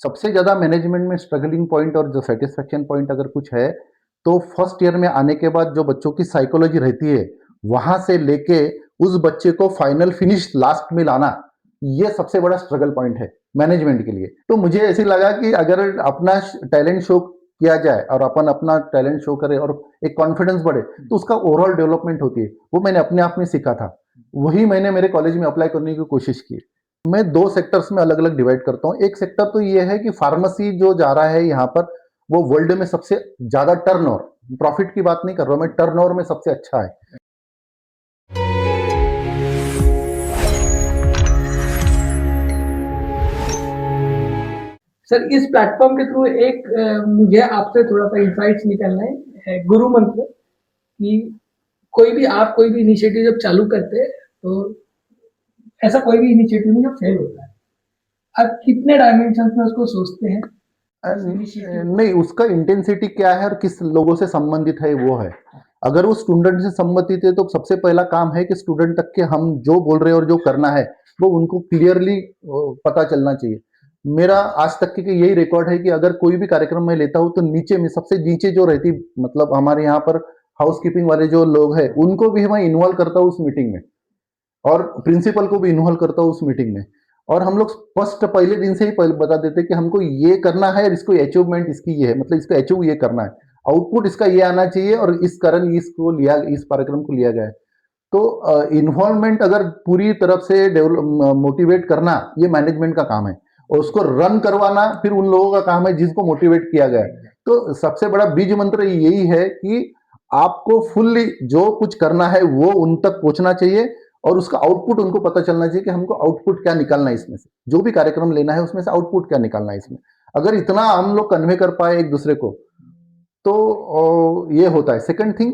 सबसे ज़्यादा मैनेजमेंट में स्ट्रगलिंग पॉइंट और जो सैटिस्फैक्शन पॉइंट अगर कुछ है, तो फर्स्ट ईयर में आने के बाद जो बच्चों की साइकोलॉजी रहती है, वहाँ से लेके उस बच्चे को फाइनल फिनिश लास्ट में लाना, ये सबसे बड़ा स्ट्रगल पॉइंट है मैनेजमेंट के लिए। तो मुझे ऐसे लगा कि अगर अपना टैलेंट शो किया जाए और अपन अपना टैलेंट शो करें और एक कॉन्फिडेंस बढ़े, तो उसका ओवरऑल डेवलपमेंट होती है। वो मैंने अपने आप में सीखा था। वही मैंने मेरे कॉलेज में अप्लाई करने की कोशिश की। मैं 2 सेक्टर्स में अलग-अलग डिवाइड करता हूँ। एक सेक्टर तो ये है कि फार्मेसी जो जा रहा है यहाँ पर, वो वर्ल्ड में सबसे ज़्यादा टर्नओवर, प्रॉफिट की बात नहीं कर रहा हूँ मैं, टर्नओवर में सबसे अच्छा है। सर इस प्लेटफॉर्म के थ्रू एक मुझे आपसे थोड़ा सा इंसाइट्स निकलना है गुरु मंत्र कि कोई भी इनिशिएटिव जब चालू करते हैं तो ऐसा कोई भी इनिशिएटिव नहीं जो फेल होता है। आप कितने डायमेंशन में उसको सोचते हैं इनिशिएटिव? नहीं, उसका इंटेंसिटी क्या है और किस लोगों से संबंधित है वो है। अगर वो स्टूडेंट से संबंधित है तो सबसे पहला काम है कि स्टूडेंट तक के हम जो बोल रहे हैं और जो करना है वो उनको क्लियरली पता चलना चाहिए। मेरा आज तक के यही रिकॉर्ड है कि अगर कोई भी कार्यक्रम मैं लेता हूँ तो नीचे में सबसे नीचे जो रहती, मतलब हमारे यहाँ पर हाउस कीपिंग वाले जो लोग हैं उनको भी मैं इन्वॉल्व करता हूँ उस मीटिंग में, और प्रिंसिपल को भी इन्वॉल्व करता हूँ उस मीटिंग में। और हम लोग फर्स्ट पहले दिन से ही पहले बता देते हैं कि हमको ये करना है और इसको अचीवमेंट इसकी ये है, मतलब इसको अचीव ये करना है, आउटपुट इसका ये आना चाहिए और इस कारण इसको लिया, इस कार्यक्रम को लिया गया है। तो इन्वॉल्वमेंट अगर पूरी तरफ से डेवलप मोटिवेट करना ये मैनेजमेंट का काम है, और उसको रन करवाना फिर उन लोगों का काम है जिसको मोटिवेट किया गया है। तो सबसे बड़ा बीज मंत्र यही है कि आपको फुल्ली जो कुछ करना है वो उन तक पहुंचना चाहिए और उसका आउटपुट उनको पता चलना चाहिए कि हमको आउटपुट क्या निकालना है इसमें से, जो भी कार्यक्रम लेना है उसमें से आउटपुट क्या निकालना है इसमें। अगर इतना हम लोग कन्वे कर पाए एक दूसरे को तो ये होता है। सेकंड थिंग,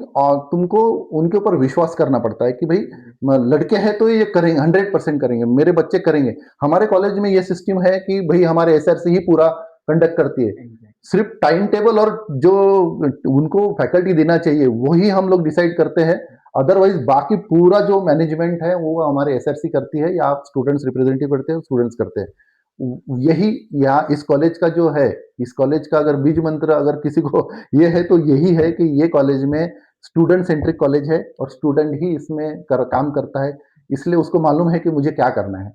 तुमको उनके ऊपर विश्वास करना पड़ता है कि भाई लड़के हैं तो ये करेंगे, 100% करेंगे, मेरे बच्चे करेंगे। हमारे कॉलेज में ये सिस्टम है कि भाई हमारे एसआरसी ही पूरा कंडक्ट करती है, सिर्फ टाइम टेबल और जो उनको फैकल्टी देना चाहिए वही हम लोग डिसाइड करते हैं। अदरवाइज बाकी पूरा जो मैनेजमेंट है वो हमारे एसआरसी करती है या स्टूडेंट्स रिप्रेजेंटेटिव करते हैं, स्टूडेंट्स करते हैं। यही यहाँ इस कॉलेज का जो है, इस कॉलेज का अगर बीज मंत्र अगर किसी को ये है तो यही है कि ये कॉलेज में स्टूडेंट सेंट्रिक कॉलेज है और स्टूडेंट ही इसमें काम करता है। इसलिए उसको मालूम है कि मुझे क्या करना है,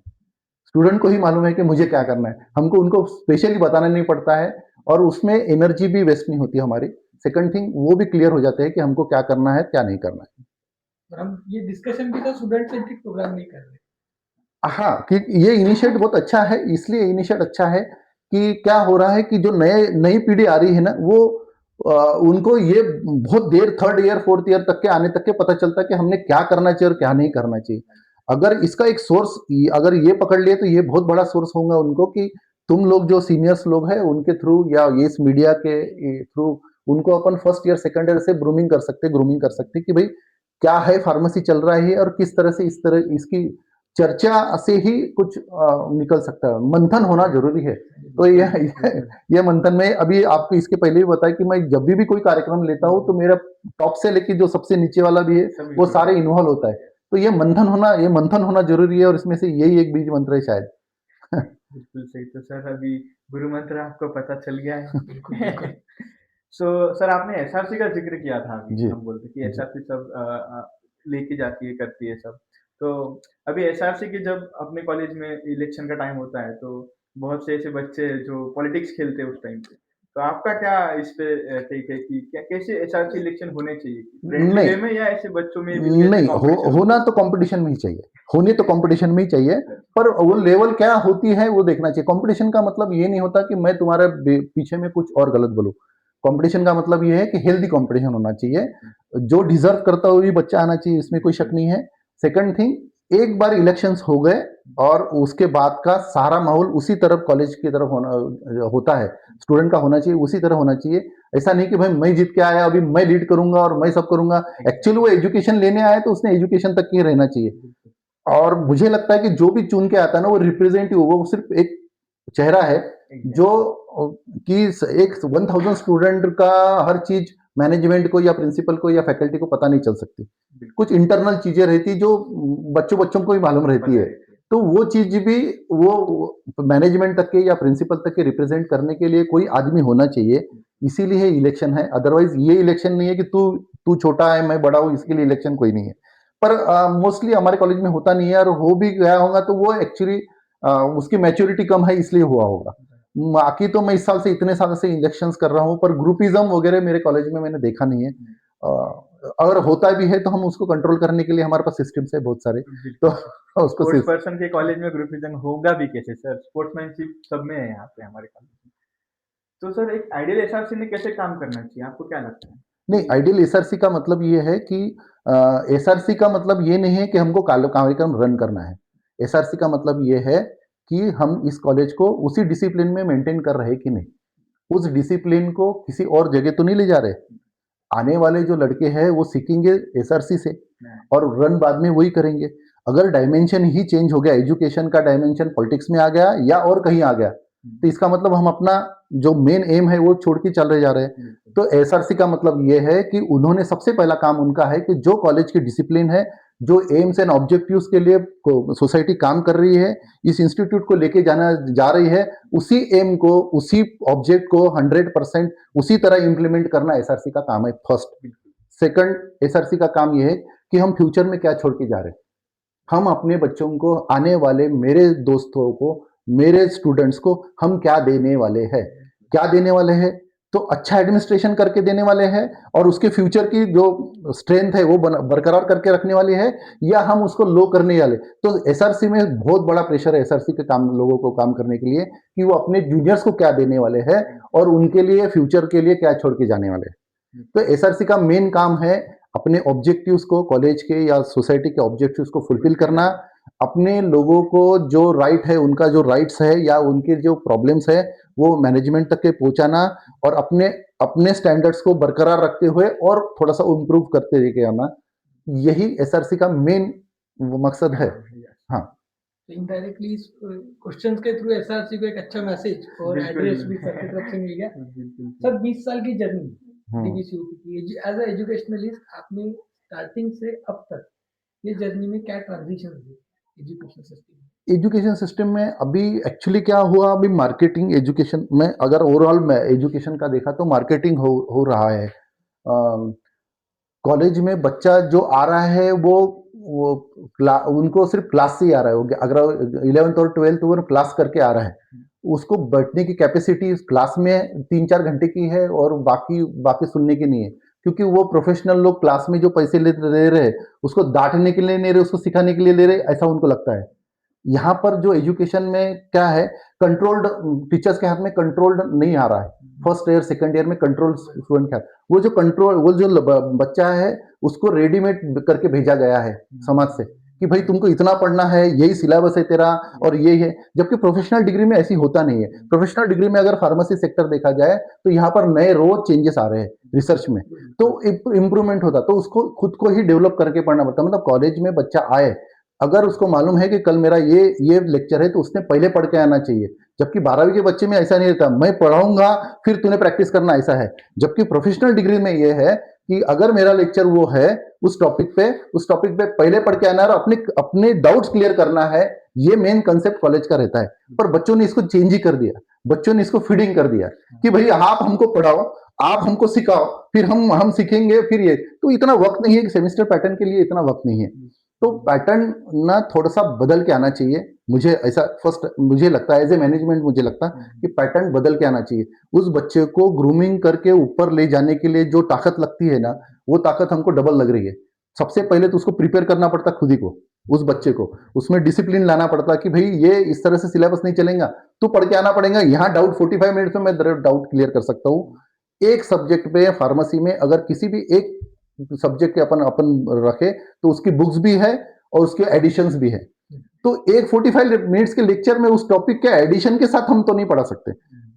स्टूडेंट को ही मालूम है कि मुझे क्या करना है, हमको उनको स्पेशली बताना नहीं पड़ता है और उसमें एनर्जी भी वेस्ट नहीं होती हमारी। सेकंड थिंग, वो भी क्लियर हो जाते हैं कि हमको क्या करना है क्या नहीं करना है। हम ये डिस्कशन भी तो स्टूडेंट सेंट्रिक प्रोग्राम नहीं कर रहे। हाँ, कि ये इनिशिएट बहुत अच्छा है, इसलिए इनिशिएट अच्छा है कि क्या हो रहा है कि जो नई पीढ़ी आ रही है ना, वो उनको ये बहुत देर थर्ड ईयर फोर्थ ईयर तक के आने तक के पता चलता है कि हमने क्या करना चाहिए और क्या नहीं करना चाहिए। अगर इसका एक सोर्स अगर ये पकड़ लिए तो ये बहुत बड़ा सोर्स होगा उनको कि तुम लोग जो सीनियर्स लोग हैं उनके थ्रू या ये इस मीडिया के थ्रू उनको अपन फर्स्ट ईयर सेकंड ईयर से ग्रूमिंग कर सकते कि भाई क्या है, फार्मेसी चल रहा है और किस तरह से इस तरह इसकी चर्चा से ही कुछ निकल सकता है। मंथन होना जरूरी है। तो ये मंथन में अभी आपको इसके पहले भी बताया कि मैं जब भी कोई कार्यक्रम लेता हूँ तो मेरा टॉप से लेके जो सबसे नीचे वाला भी है वो सारे इन्वॉल्व होता है। तो ये मंथन होना जरूरी है और इसमें से यही एक बीज मंत्र है शायद। बिल्कुल सही। तो सर अभी गुरु मंत्र आपको पता चल गया है। सो सर आपने एसआरसी का जिक्र किया था अभी, जी हम बोलते कि जी एसआरसी सब लेके जाती है, करती है सब। तो अभी एसआरसी के जब अपने कॉलेज में इलेक्शन का टाइम होता है तो बहुत से ऐसे बच्चे जो पॉलिटिक्स खेलते हैं उस टाइम पे, तो आपका क्या इस पे टेक है कि क्या कैसे एसआरसी इलेक्शन होने चाहिए, फ्रेंडली नहीं वे में या ऐसे बच्चों में भी ऐसे नहीं कंपटीशन? होना तो कंपटीशन में ही चाहिए, होनी तो कंपटीशन में ही चाहिए, पर वो लेवल क्या होती है वो देखना चाहिए। कंपटीशन का मतलब ये नहीं होता कि मैं तुम्हारे पीछे में कुछ और गलत बोलूं। कंपटीशन का मतलब ये है कि हेल्दी कंपटीशन होना चाहिए, जो डिजर्व करता हुआ भी बच्चा आना चाहिए, इसमें कोई शक नहीं है। सेकंड थिंग, एक बार इलेक्शंस हो गए और उसके बाद का सारा माहौल उसी तरफ कॉलेज की तरफ होता है, स्टूडेंट का होना चाहिए, उसी तरह होना चाहिए। ऐसा नहीं कि भाई मैं जीत के आया अभी मैं लीड करूंगा और मैं सब करूंगा। एक्चुअली वो एजुकेशन लेने आया तो उसने एजुकेशन तक ही रहना चाहिए। और मुझे लगता है कि जो भी चुन के आता है ना वो रिप्रेजेंटेटिव, वो सिर्फ एक चेहरा है जो कि एक 1000 स्टूडेंट का हर चीज मैनेजमेंट को या प्रिंसिपल को या फैकल्टी को पता नहीं चल सकती। कुछ इंटरनल चीजें रहती जो बच्चों बच्चों को ही मालूम रहती है। तो वो चीज भी वो मैनेजमेंट तक के या प्रिंसिपल तक के रिप्रेजेंट करने के लिए कोई आदमी होना चाहिए, इसीलिए इलेक्शन है। अदरवाइज ये इलेक्शन नहीं है कि तू तू छोटा है मैं बड़ा हूँ, इसके लिए इलेक्शन कोई नहीं है। पर मोस्टली हमारे कॉलेज में होता नहीं है, और हो भी गया होगा तो वो एक्चुअली उसकी मैच्योरिटी कम है इसलिए हुआ होगा। बाकी तो मैं इस साल से इतने साल से इलेक्शंस कर रहा हूँ, पर ग्रुपिज्म वगैरह मेरे कॉलेज में मैंने देखा नहीं है। अगर होता भी है तो हम उसको कंट्रोल करने के लिए हमारे पास सिस्टम्स है बहुत सारे, तो उसको स्पोर्ट्स पर्सन के कॉलेज में ग्रुपिज्म होगा भी कैसे सर? स्पोर्ट्समैनशिप सब में है यहाँ पे हमारे कॉलेज में। तो सर एक आइडियल एसआरसी ने कैसे काम करना चाहिए, आपको क्या लगता है? नहीं, आइडियल एसआरसी का मतलब ये है कि एसआरसी का मतलब ये नहीं है कि हमको कार्यक्रम रन करना है। एसआरसी का मतलब ये है कि हम इस कॉलेज को उसी डिसिप्लिन में मेंटेन कर रहे हैं कि नहीं, उस डिसिप्लिन को किसी और जगह तो नहीं ले जा रहे। आने वाले जो लड़के हैं वो सीखेंगे एसआरसी से और रन बाद में वही करेंगे। अगर डायमेंशन ही चेंज हो गया, एजुकेशन का डायमेंशन पॉलिटिक्स में आ गया या और कहीं आ गया, तो इसका मतलब हम अपना जो मेन एम है वो छोड़ के चल रहे जा रहे हैं। तो एसआरसी का मतलब ये है कि उन्होंने सबसे पहला काम उनका है कि जो कॉलेज की डिसिप्लिन है, जो एम्स एंड ऑब्जेक्टिव्स के लिए सोसाइटी काम कर रही है, इस इंस्टीट्यूट को लेके जाना जा रही है, उसी एम को, उसी ऑब्जेक्ट को 100% उसी तरह इंप्लीमेंट करना एसआरसी का काम है, फर्स्ट। सेकंड, एसआरसी का काम यह है कि हम फ्यूचर में क्या छोड़ के जा रहे हैं। हम अपने बच्चों को, आने वाले मेरे दोस्तों को, मेरे स्टूडेंट्स को हम क्या देने वाले हैं, क्या देने वाले हैं। तो अच्छा एडमिनिस्ट्रेशन करके देने वाले हैं और उसके फ्यूचर की जो स्ट्रेंथ है वो बरकरार करके रखने वाली है, या हम उसको लो करने वाले। तो एसआरसी में बहुत बड़ा प्रेशर है एसआरसी के काम, लोगों को काम करने के लिए, कि वो अपने जूनियर्स को क्या देने वाले हैं और उनके लिए फ्यूचर के लिए क्या छोड़ के जाने वाले हैं। तो एसआरसी का मेन काम है अपने ऑब्जेक्टिव्स को, कॉलेज के या सोसाइटी के ऑब्जेक्टिव्स को फुलफिल करना, अपने लोगों को जो राइट है, उनका जो राइट्स है या उनके जो प्रॉब्लम्स है वो मैनेजमेंट तक के पहुंचाना, और अपने अपने स्टैंडर्ड्स को बरकरार रखते हुए और थोड़ा सा इम्प्रूव करते लेके आना, यही एसआरसी का मेन मकसद है। हाँ, इनडायरेक्टली इस क्वेश्चंस के थ्रू एसआरसी को एक अच्छा मैसेज और एड्रेस भी सर की तरफ से मिल गया। सर 20 साल की जर्नी डीबीसीयूपी की, एज ए एजुकेशनलिस्ट आपने स्टार्टिंग से अब तक ये जर्नी में क्या ट्रांजिशन हुई एजुकेशन सिस्टम? एजुकेशन सिस्टम में अभी एक्चुअली क्या हुआ, अभी मार्केटिंग एजुकेशन में, अगर ओवरऑल में एजुकेशन का देखा तो मार्केटिंग हो रहा है। कॉलेज में बच्चा जो आ रहा है वो उनको सिर्फ क्लास से ही आ रहा है। अगर 11th और 12th वो क्लास करके आ रहा है, उसको बैठने की कैपेसिटी क्लास में 3-4 घंटे की है और बाकी बाकी सुनने की नहीं है, क्योंकि वो प्रोफेशनल लोग क्लास में जो पैसे ले रहे हैं उसको डांटने के लिए नहीं रहे, उसको सिखाने के लिए ले रहे, ऐसा उनको लगता है। यहाँ पर जो एजुकेशन में क्या है, कंट्रोल्ड, टीचर्स के हाथ में कंट्रोल्ड नहीं आ रहा है। फर्स्ट ईयर सेकंड ईयर में कंट्रोल स्टूडेंट के हाथ, वो जो कंट्रोल, वो जो बच्चा है उसको रेडीमेड करके भेजा गया है समाज से कि भाई तुमको इतना पढ़ना है, यही सिलेबस है तेरा और ये है। जबकि प्रोफेशनल डिग्री में ऐसी होता नहीं है। प्रोफेशनल डिग्री में अगर फार्मेसी सेक्टर देखा जाए तो यहाँ पर नए रोज चेंजेस आ रहे हैं रिसर्च में, तो इंप्रूवमेंट होता, तो उसको खुद को ही डेवलप करके पढ़ना पड़ता। मतलब कॉलेज में बच्चा आए, अगर उसको मालूम है कि कल मेरा ये लेक्चर है तो उसने पहले पढ़ के आना चाहिए। जबकि 12वीं के बच्चे में ऐसा नहीं रहता, मैं पढ़ाऊंगा फिर तूने प्रैक्टिस करना, ऐसा है। जबकि प्रोफेशनल डिग्री में ये है कि अगर मेरा लेक्चर वो है उस टॉपिक पे पहले पढ़ के आना है और अपने अपने डाउट्स क्लियर करना है, ये मेन कंसेप्ट कॉलेज का रहता है। पर बच्चों ने इसको चेंज ही कर दिया, बच्चों ने इसको फीडिंग कर दिया कि भाई आप हमको पढ़ाओ, आप हमको सिखाओ, फिर हम सीखेंगे, फिर ये। तो इतना वक्त नहीं है कि सेमेस्टर पैटर्न के लिए इतना वक्त नहीं है। तो पैटर्न ना थोड़ा सा बदल के आना चाहिए, मुझे ऐसा फर्स्ट मुझे लगता है, एज ए मैनेजमेंट मुझे लगता है कि पैटर्न बदल के आना चाहिए। उस बच्चे को ग्रूमिंग करके ऊपर ले जाने के लिए जो ताकत लगती है ना, वो ताकत हमको डबल लग रही है। सबसे पहले तो उसको प्रिपेयर करना पड़ता खुद ही को, उस बच्चे को उसमें डिसिप्लिन लाना पड़ता कि भाई ये इस तरह से सिलेबस नहीं चलेगा, तो पढ़ के आना पड़ेगा। यहाँ डाउट 45 मिनट्स में मैं डाउट क्लियर कर सकता हूँ। एक सब्जेक्ट पे फार्मेसी में अगर किसी भी एक सब्जेक्ट के अपन अपन रखे तो उसकी बुक्स भी है और उसके एडिशंस भी है। तो एक 45 मिनट्स के लेक्चर में उस टॉपिक के एडिशन के साथ हम तो नहीं पढ़ा सकते।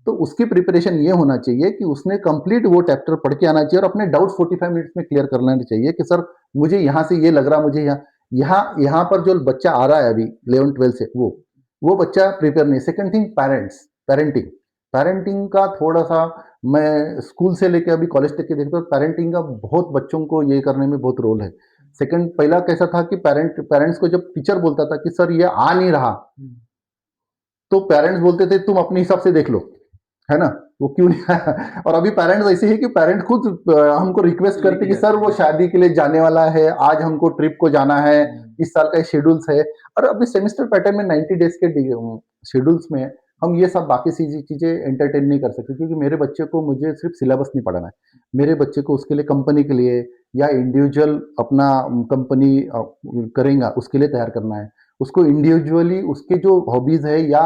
तो उसकी प्रिपरेशन ये होना चाहिए कि उसने कंप्लीट वो चैप्टर पढ़ के आना चाहिए और अपने डाउट 45 मिनट्स में क्लियर कर लेना चाहिए कि सर मुझे यहाँ से ये लग रहा, मुझे यहाँ पर जो बच्चा आ रहा है अभी 11th-12th से, वो बच्चा प्रिपेयर नहीं। सेकंड थिंग, पेरेंटिंग का थोड़ा सा, मैं स्कूल से लेकर अभी कॉलेज तक के देखता हूँ, पेरेंटिंग का बहुत बच्चों को ये करने में बहुत रोल है। सेकंड, पहला कैसा था कि पेरेंट्स को जब टीचर बोलता था कि सर ये आ नहीं रहा, तो पेरेंट्स बोलते थे तुम अपने हिसाब से देख लो, है ना, वो क्यों नहीं आया। और अभी पेरेंट्स ऐसे है कि पेरेंट खुद हमको रिक्वेस्ट करते कि सर वो शादी के लिए जाने वाला है, आज हमको ट्रिप को जाना है, इस साल का शेड्यूल्स है। और अभी सेमेस्टर पैटर्न में 90 डेज के शेड्यूल्स में हम ये सब बाकी चीजें एंटरटेन नहीं कर सकते, क्योंकि मेरे बच्चे को मुझे सिर्फ सिलेबस नहीं पढ़ाना है, मेरे बच्चे को उसके लिए कंपनी के लिए या इंडिविजुअल अपना कंपनी करेगा उसके लिए तैयार करना है, उसको इंडिविजुअली उसके जो हॉबीज है या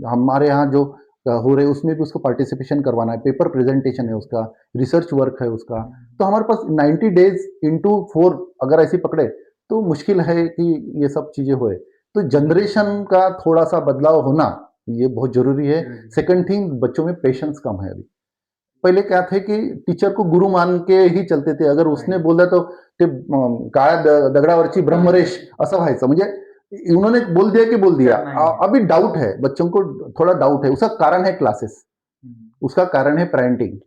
हमारे यहाँ जो हो रहे उसमें भी उसको पार्टिसिपेशन करवाना है, पेपर प्रेजेंटेशन है उसका, रिसर्च वर्क है उसका। तो हमारे पास 90 डेज इंटू 4 अगर ऐसी पकड़े तो मुश्किल है कि ये सब चीजें होए। तो जनरेशन का थोड़ा सा बदलाव होना ये बहुत जरूरी है। सेकंड थिंग, बच्चों में पेशेंस कम है अभी। पहले क्या थे कि टीचर को गुरु मान के ही चलते थे, अगर उसने बोला तो ते काळ्या दगडावरची ब्रह्मरेश असं व्हायचं, म्हणजे उन्होंने बोल दिया कि बोल दिया। अभी डाउट है, बच्चों को थोड़ा डाउट है, उसका कारण है क्लासेस, उसका कारण है पेरेंटिंग।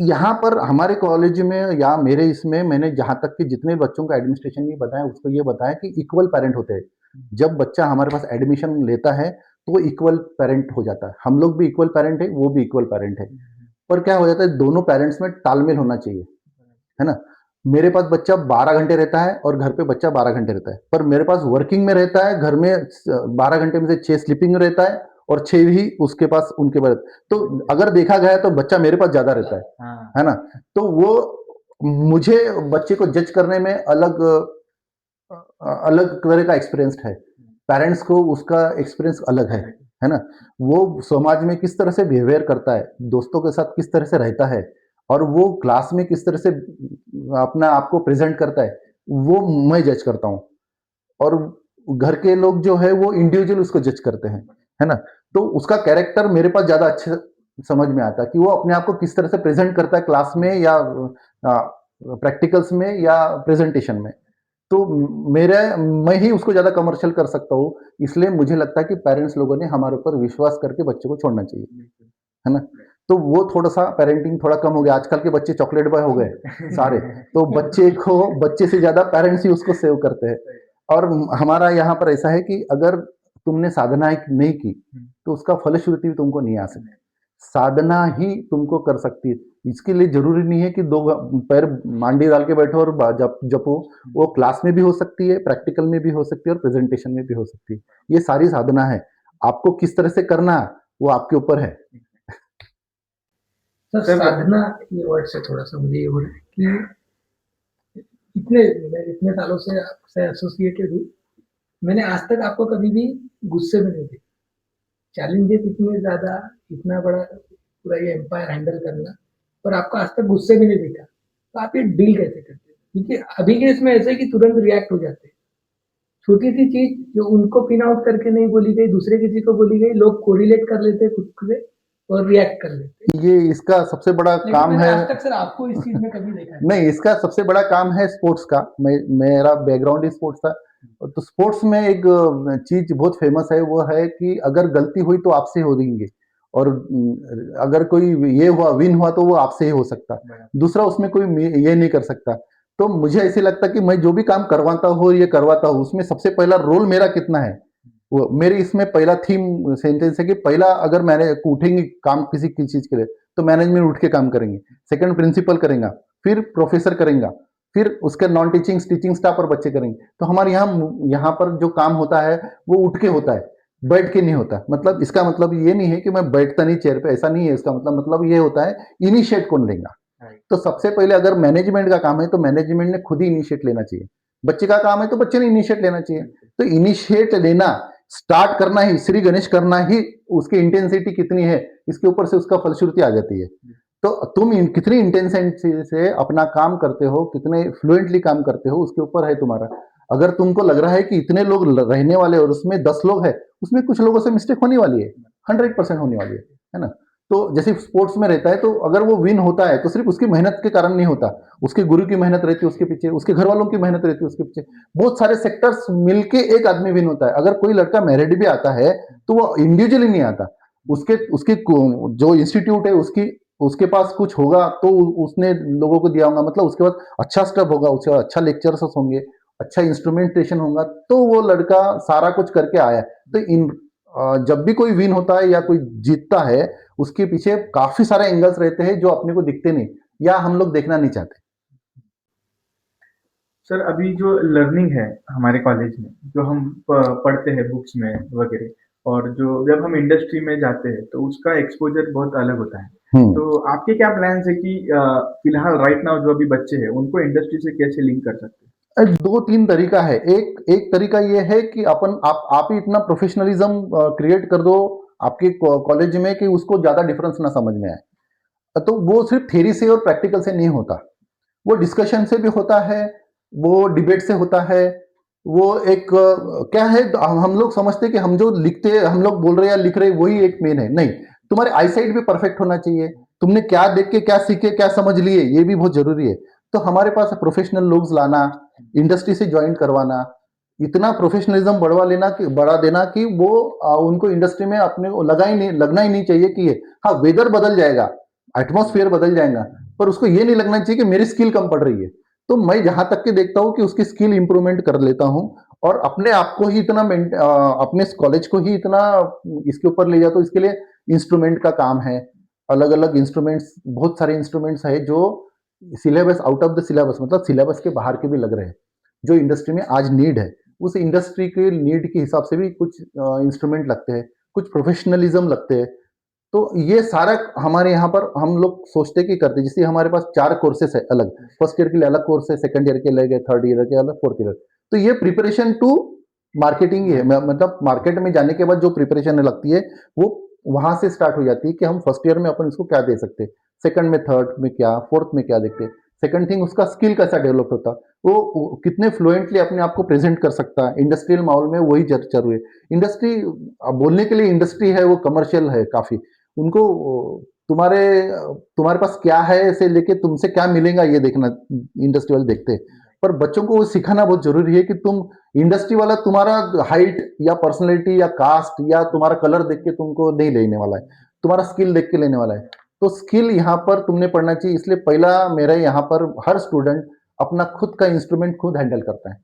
यहाँ पर हमारे कॉलेज में या मेरे इसमें मैंने जहां तक कि जितने बच्चों का एडमिनिस्ट्रेशन में बताया उसको ये बताया कि इक्वल पेरेंट होते हैं। जब बच्चा हमारे पास एडमिशन लेता है तो वो इक्वल पेरेंट हो जाता है, हम लोग भी इक्वल पेरेंट है, वो भी इक्वल पेरेंट है। पर क्या हो जाता है, दोनों पेरेंट्स में तालमेल होना चाहिए, है ना। मेरे पास बच्चा 12 घंटे रहता है और घर पे बच्चा 12 घंटे रहता है, पर मेरे पास वर्किंग में रहता है, घर में 12 घंटे में से 6 स्लीपिंग में रहता है और 6 ही उसके पास उनके पास। तो अगर देखा गया तो बच्चा मेरे पास ज्यादा रहता है ना। तो वो मुझे बच्चे को जज करने में अलग अलग तरह का एक्सपीरियंस है, पेरेंट्स को उसका एक्सपीरियंस अलग है ना। वो समाज में किस तरह से बिहेवियर करता है, दोस्तों के साथ किस तरह से रहता है, और वो क्लास में किस तरह से अपना आपको प्रेजेंट करता है, वो मैं जज करता हूँ। और घर के लोग जो है वो इंडिविजुअल उसको जज करते हैं, है ना। तो उसका कैरेक्टर मेरे पास ज्यादा अच्छे समझ में आता है कि वो अपने आप को किस तरह से प्रेजेंट करता है क्लास में या प्रैक्टिकल्स में या प्रेजेंटेशन में। तो मेरे मैं ही उसको ज्यादा कमर्शियल कर सकता हूँ, इसलिए मुझे लगता है कि पेरेंट्स लोगों ने हमारे ऊपर विश्वास करके बच्चे को छोड़ना चाहिए, है ना। तो वो थोड़ा सा पेरेंटिंग थोड़ा कम हो गया, आजकल के बच्चे चॉकलेट बॉय हो गए सारे, तो बच्चे से ज्यादा पेरेंट्स ही उसको सेव करते हैं। और हमारा यहाँ पर ऐसा है कि अगर तुमने साधना नहीं की तो उसका फलश्रुति भी तुमको नहीं आ सकती, साधना ही तुमको कर सकती है। इसके लिए जरूरी नहीं है कि 2 पैर मांडी डाल के बैठो और जपो, वो क्लास में भी हो सकती है, प्रैक्टिकल में भी हो सकती है और प्रेजेंटेशन में भी हो सकती है। ये सारी साधना है, आपको किस तरह से करना वो आपके ऊपर है। सर साधना ये वर्ड से थोड़ा सा मुझे ये हो रहा है कि मैं इतने सालों से आपसे एसोसिएटेड हूँ, मैंने आज तक आपको कभी भी गुस्से में नहीं देखा। चैलेंजेस इतने ज्यादा, इतना बड़ा पूरा ये एम्पायर हैंडल करना, पर आपको आज तक गुस्से में नहीं देखा। तो आप ये डील कैसे करते हैं? क्योंकि अभी के इसमें ऐसा है कि तुरंत रिएक्ट हो जाते हैं। छोटी सी चीज जो उनको पिन आउट करके नहीं बोली गई, दूसरे किसी को बोली गई, लोग कोरिलेट कर लेते हैं खुद से और रिएक्ट कर लेते हैं। ये इसका सबसे बड़ा काम है। आज तक सर आपको इस चीज में कभी देखा है? नहीं, इसका सबसे बड़ा काम है स्पोर्ट्स का। मेरा बैकग्राउंड ही स्पोर्ट्स था, तो स्पोर्ट्स में एक चीज बहुत फेमस है, वो है कि अगर गलती हुई तो आपसे हो देंगे, और अगर कोई ये हुआ विन हुआ तो वो आपसे ही हो सकता, दूसरा उसमें कोई ये नहीं कर सकता। तो मुझे ऐसे लगता कि मैं जो भी काम करवाता हूँ ये करवाता हूँ, उसमें सबसे पहला रोल मेरा कितना है। वो मेरी इसमें पहला थीम सेंटेंस है कि पहला अगर मैंने उठेंगे काम किसी चीज के लिए तो मैनेजमेंट उठ के काम करेंगे, सेकंड प्रिंसिपल करेगा, फिर प्रोफेसर करेगा, फिर उसके नॉन टीचिंग स्टाफ और बच्चे करेंगे। तो हमारे यहाँ पर जो काम होता है वो उठ के होता है, बैठ के नहीं होता। मतलब इसका मतलब ये नहीं है कि मैं बैठता नहीं चेयर पे, ऐसा नहीं है इसका मतलब ये होता है इनिशिएट कौन लेगा। तो सबसे पहले अगर मैनेजमेंट का काम है तो मैनेजमेंट ने खुद ही इनिशिएट लेना चाहिए, बच्चे का काम है तो बच्चे ने इनिशिएट लेना चाहिए। तो इनिशिएट लेना, स्टार्ट करना ही, श्री गणेश करना ही, उसकी इंटेंसिटी कितनी है इसके ऊपर से उसका फलश्रुति आ जाती है। तो तुम कितनी इंटेंसिटी से अपना काम करते हो, कितने फ्लुएंटली काम करते हो, उसके ऊपर है तुम्हारा। अगर तुमको लग रहा है कि इतने लोग रहने वाले और उसमें 10 लोग हैं, उसमें कुछ लोगों से मिस्टेक होने वाली है, 100% होने वाली है ना। तो जैसे स्पोर्ट्स में रहता है, तो अगर वो विन होता है तो सिर्फ उसकी मेहनत के कारण नहीं होता, उसके गुरु की मेहनत रहती है उसके पीछे, उसके घर वालों की मेहनत रहती है उसके पीछे, बहुत सारे सेक्टर्स मिलके एक आदमी विन होता है। अगर कोई लड़का मेरिट भी आता है तो वो इंडिविजुअली नहीं आता, उसके जो इंस्टीट्यूट है उसकी उसके पास कुछ होगा तो उसने लोगों को दिया होगा, मतलब उसके बाद अच्छा स्टफ होगा, उसके बाद अच्छा लेक्चर्स होंगे, अच्छा इंस्ट्रूमेंटेशन होगा, तो वो लड़का सारा कुछ करके आया। तो जब भी कोई विन होता है या कोई जीतता है, उसके पीछे काफी सारे एंगल्स रहते हैं जो अपने को दिखते नहीं या हम लोग देखना नहीं चाहते। सर अभी जो लर्निंग है हमारे कॉलेज में, जो हम पढ़ते हैं बुक्स में वगैरह, और जो जब हम इंडस्ट्री में जाते हैं तो उसका एक्सपोजर बहुत अलग होता है। हम्म। तो आपके क्या प्लान्स है कि फिलहाल राइट नाउ जो अभी बच्चे हैं उनको इंडस्ट्री से कैसे लिंक कर सकते हैं? दो तीन तरीका है। एक एक तरीका ये है कि आप ही इतना प्रोफेशनलिज्म क्रिएट कर दो आपके कॉलेज में कि उसको ज्यादा डिफरेंस ना समझ में आए। तो वो सिर्फ थ्योरी से और प्रैक्टिकल से नहीं होता, वो डिस्कशन से भी होता है, वो डिबेट से होता है। वो एक क्या है, हम लोग समझते हैं कि हम जो लिखते हैं, हम लोग बोल रहे हैं या लिख रहे हैं वही एक मेन है, नहीं। तुम्हारे आईसाइट भी परफेक्ट होना चाहिए, तुमने क्या देख के क्या सीखे क्या समझ लिए ये भी बहुत जरूरी है। तो हमारे पास प्रोफेशनल लोग लाना, इंडस्ट्री से ज्वाइन करवाना, इतना प्रोफेशनलिज्म बढ़वा लेना कि बढ़ा देना कि वो उनको इंडस्ट्री में अपने को लगा ही नहीं, लगना ही नहीं चाहिए कि ये, हाँ वेदर बदल जाएगा, एटमॉस्फेयर बदल जाएगा, पर उसको ये नहीं लगना चाहिए कि मेरी स्किल कम पड़ रही है। तो मैं जहां तक के देखता हूं कि उसकी स्किल इंप्रूवमेंट कर लेता हूं और अपने आप को ही इतना अपने कॉलेज को ही इतना इसके ऊपर ले जाता हूं। इसके लिए इंस्ट्रूमेंट का काम है, अलग अलग इंस्ट्रूमेंट्स, बहुत सारे इंस्ट्रूमेंट्स है जो syllabus out of the syllabus, मतलब सिलेबस के बाहर के भी लग रहे हैं, जो इंडस्ट्री में आज नीड है। उस इंडस्ट्री के नीड के हिसाब से भी कुछ इंस्ट्रूमेंट लगते हैं, कुछ प्रोफेशनलिज्म लगते हैं। तो ये सारा हमारे यहाँ पर हम लोग सोचते कि करते, जैसे हमारे पास 4 कोर्सेस है अलग, फर्स्ट ईयर के लिए अलग कोर्स है, सेकंड ईयर के अलग है, थर्ड ईयर के अलग, फोर्थ ईयर। तो ये प्रिपरेशन टू मार्केटिंग ही है, मतलब मार्केट में जाने के बाद जो प्रिपरेशन लगती है वो वहां से स्टार्ट हो जाती है कि हम फर्स्ट ईयर में अपन इसको क्या दे सकते हैं, सेकंड में, थर्ड में क्या, फोर्थ में क्या देखते हैं। सेकंड थिंग, उसका स्किल कैसा डेवलप होता, वो कितने फ्लुएंटली अपने आप को प्रेजेंट कर सकता है इंडस्ट्रियल माहौल में, वही चर्चा हुई। इंडस्ट्री बोलने के लिए इंडस्ट्री है, वो कमर्शियल है काफी, उनको तुम्हारे तुम्हारे पास क्या है ऐसे लेके तुमसे क्या मिलेगा ये देखना इंडस्ट्री वाले देखते हैं। पर बच्चों को वो सिखाना बहुत जरूरी है कि तुम इंडस्ट्री वाला तुम्हारा हाइट या पर्सनैलिटी या कास्ट या तुम्हारा कलर देख के तुमको नहीं लेने वाला है, तुम्हारा स्किल देख के लेने वाला है। तो स्किल यहाँ पर तुमने पढ़ना चाहिए। इसलिए पहला मेरा यहाँ पर हर स्टूडेंट अपना खुद का इंस्ट्रूमेंट खुद हैंडल करता है।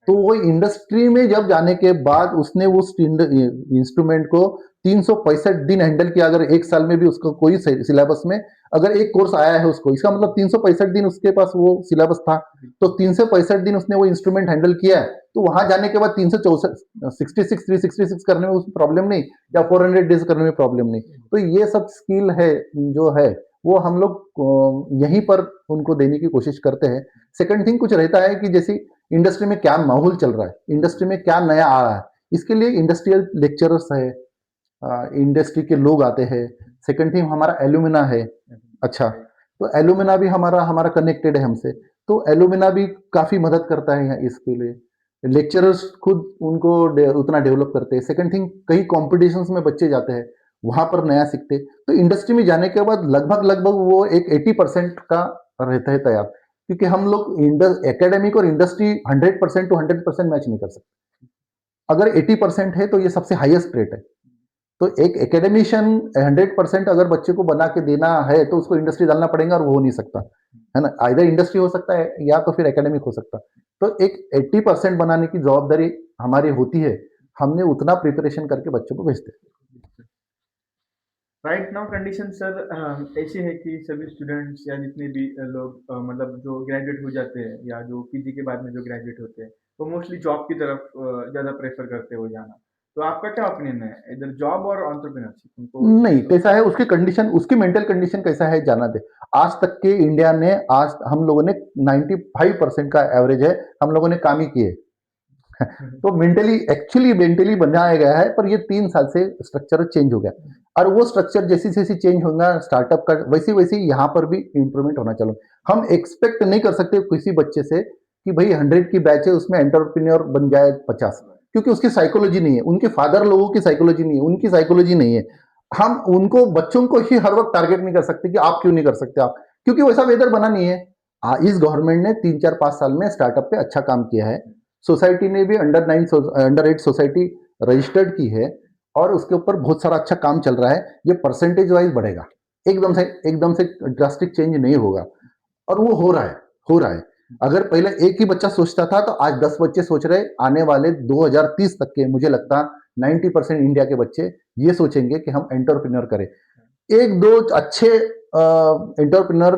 तो वो इंडस्ट्री में जब जाने के बाद उसने उस इंस्ट्रूमेंट को 365 दिन हैंडल किया, अगर एक साल में भी उसका कोई सिलेबस में अगर एक कोर्स आया है उसको, इसका मतलब 365 दिन उसके पास वो सिलेबस था, तो 365 दिन उसने वो इंस्ट्रूमेंट हैंडल किया है। तो वहां जाने के बाद 366 करने में उसमें प्रॉब्लम नहीं, या 400 डेज करने में प्रॉब्लम नहीं। तो ये सब स्किल है जो है वो हम लोग यहीं पर उनको देने की कोशिश करते हैं। सेकंड थिंग कुछ रहता है कि जैसे इंडस्ट्री में क्या माहौल चल रहा है, इंडस्ट्री में क्या नया आ रहा है, इसके लिए इंडस्ट्रियल लेक्चरर्स है, इंडस्ट्री के लोग आते हैं। सेकंड थिंग हमारा एलुमिना है, अच्छा, तो एलुमिना भी हमारा हमारा कनेक्टेड है हमसे, तो एलुमिना भी काफी मदद करता है यहाँ इसके लिए। लेक्चरर्स खुद उनको उतना डेवलप करते हैं। सेकंड थिंग कई कॉम्पिटिशन्स में बच्चे जाते हैं, वहां पर नया सीखते। तो इंडस्ट्री में जाने के बाद लगभग लगभग वो एक 80% का रहता है तैयार, क्योंकि हम लोग एकेडमिक और इंडस्ट्री 100% टू 100% मैच नहीं कर सकते। अगर 80% है तो ये सबसे हाईएस्ट रेट है। तो एक एकेडमिशियन 100% अगर बच्चे को बना के देना है तो उसको इंडस्ट्री डालना पड़ेगा, और वो हो नहीं सकता है ना, आइदर इंडस्ट्री हो सकता है या तो फिर एकेडमिक हो सकता। तो एक 80% बनाने की जवाबदारी हमारी होती है, हमने उतना प्रिपरेशन करके बच्चों को भेजते हैं। राइट नाउ कंडीशन सर ऐसी है कि सभी स्टूडेंट्स या जितने भी लोग मतलब जो ग्रेजुएट हो जाते हैं या जो पीजी के बाद में जो ग्रेजुएट होते हैं, वो मोस्टली जॉब की तरफ ज़्यादा प्रेफर करते हो जाना। तो आपका क्या ओपिनियन है, इधर जॉब और एंटरप्रेन्योरशिप उनको? नहीं, कैसा है उसकी कंडीशन, उसकी मेंटल कंडीशन कैसा है जाना दे। आज तक के इंडिया ने, आज हम लोगों ने 95% का एवरेज है, हम लोगों ने काम ही किए। तो मेंटली, एक्चुअली मेंटली बनाया गया है, पर ये 3 साल से स्ट्रक्चर चेंज हो गया, और वो स्ट्रक्चर जैसी जैसी चेंज होगा स्टार्टअप का, वैसी वैसी यहाँ पर भी इंप्रूवमेंट होना चाहिए। हम एक्सपेक्ट नहीं कर सकते किसी बच्चे से कि भाई 100 की बैच है उसमें एंटरप्रेन्योर बन जाए 50, क्योंकि उसकी साइकोलॉजी नहीं है, उनके फादर लोगों की साइकोलॉजी नहीं है, उनकी साइकोलॉजी नहीं है। हम उनको, बच्चों को ही हर वक्त टारगेट नहीं कर सकते कि आप क्यों नहीं कर सकते आप, क्योंकि वैसा वेदर बना नहीं है। इस गवर्नमेंट ने 3 4 5 साल में स्टार्टअप पे अच्छा काम किया है। सोसाइटी ने भी अंडर 8 सोसाइटी रजिस्टर्ड की है, और उसके ऊपर बहुत सारा अच्छा काम चल रहा है। ये परसेंटेज वाइज बढ़ेगा, एकदम से ड्रास्टिक चेंज नहीं होगा, और वो हो रहा है। अगर पहले एक ही बच्चा सोचता था तो आज 10 बच्चे सोच रहे, आने वाले 2030 तक के मुझे लगता 90% इंडिया के बच्चे ये सोचेंगे कि हम एंटरप्रेन्योर करें। एक दो अच्छे एंटरप्रेन्योर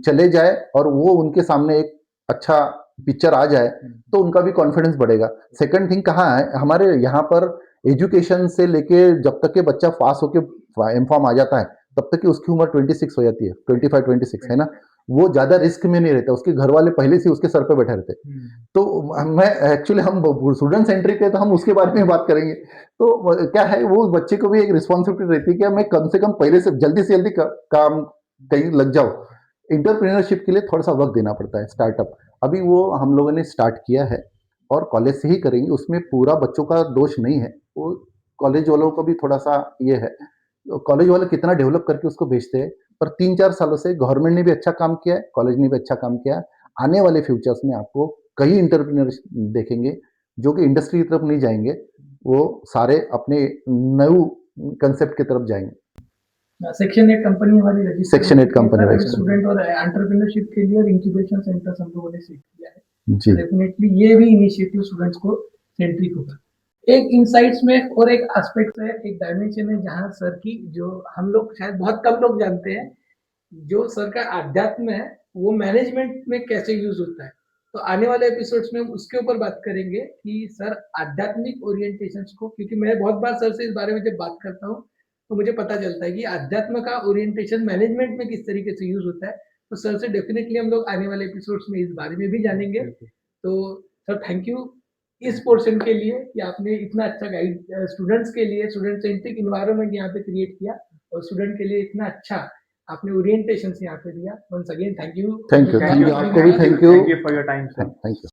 चले जाए और वो उनके सामने एक अच्छा पिक्चर आ जाए तो उनका भी कॉन्फिडेंस बढ़ेगा। सेकंड थिंग कहाँ है, हमारे यहाँ पर एजुकेशन से लेके जब तक के बच्चा पास होके एमफॉर्म आ जाता है तब तक की उसकी उम्र 26 हो जाती है, 25-26 है ना। वो ज्यादा रिस्क में नहीं रहता, उसके घर वाले पहले से उसके सर पे बैठे रहते। तो मैं एक्चुअली हम स्टूडेंट सेंट्रिक है तो हम उसके बारे में बात करेंगे। तो क्या है, वो बच्चे को भी एक रिस्पॉन्सिबिलिटी रहती है कि मैं कम से कम पहले से जल्दी काम कहीं लग जाओ। इंटरप्रेन्योरशिप के लिए थोड़ा सा वक्त देना पड़ता है, स्टार्टअप अभी वो हम लोगों ने स्टार्ट किया है और कॉलेज से ही करेंगे, उसमें पूरा बच्चों का दोष नहीं है, वो कॉलेज वालों का भी थोड़ा सा ये है। कॉलेज वाले कितना डेवलप करके उसको भेजते हैं, पर 3-4 सालों से गवर्नमेंट ने भी अच्छा काम किया है, कॉलेज ने भी अच्छा काम किया है। आने वाले फ्यूचर्स में आपको कई एंटरप्रेन्योर देखेंगे जो कि इंडस्ट्री की तरफ नहीं जाएंगे, वो सारे अपने न्यू कंसेप्ट की तरफ जाएंगे। सेक्शन 8 कंपनी हमारी register section 8 company register student और एंटरप्रेन्योरशिप के लिए और इंक्यूबेशन सेंटर्स हम लोगों ने सेट किया है। जी डेफिनेटली ये भी इनिशिएटिव स्टूडेंट्स को सेंट्रिक होगा। एक इनसाइट्स में और एक एस्पेक्ट है, एक डायमेंशन है जहां सर की, जो हम लोग शायद बहुत कम लोग जानते हैं, जो सर का आध्यात्म है वो मैनेजमेंट में कैसे यूज होता है। तो आने वाले एपिसोड्स में हम उसके ऊपर बात करेंगे कि सर आध्यात्मिक ओरिएंटेशन को, क्योंकि मैं बहुत बार सर से इस बारे में जब बात करता हूँ तो मुझे पता चलता है कि अध्यात्म का ओरिएंटेशन मैनेजमेंट में किस तरीके से यूज होता है। तो सर से डेफिनेटली हम लोग आने वाले एपिसोड्स में इस बारे में भी जानेंगे। तो सर थैंक यू इस पोर्शन के लिए कि आपने इतना अच्छा गाइड स्टूडेंट्स के लिए, स्टूडेंट सेंट्रिक इन्वायरमेंट यहाँ पे क्रिएट किया और स्टूडेंट के लिए इतना अच्छा आपने ओरिएंटेशन यहाँ पे दिया। Once again thank you. आपको भी thank you for your time sir. Thank you.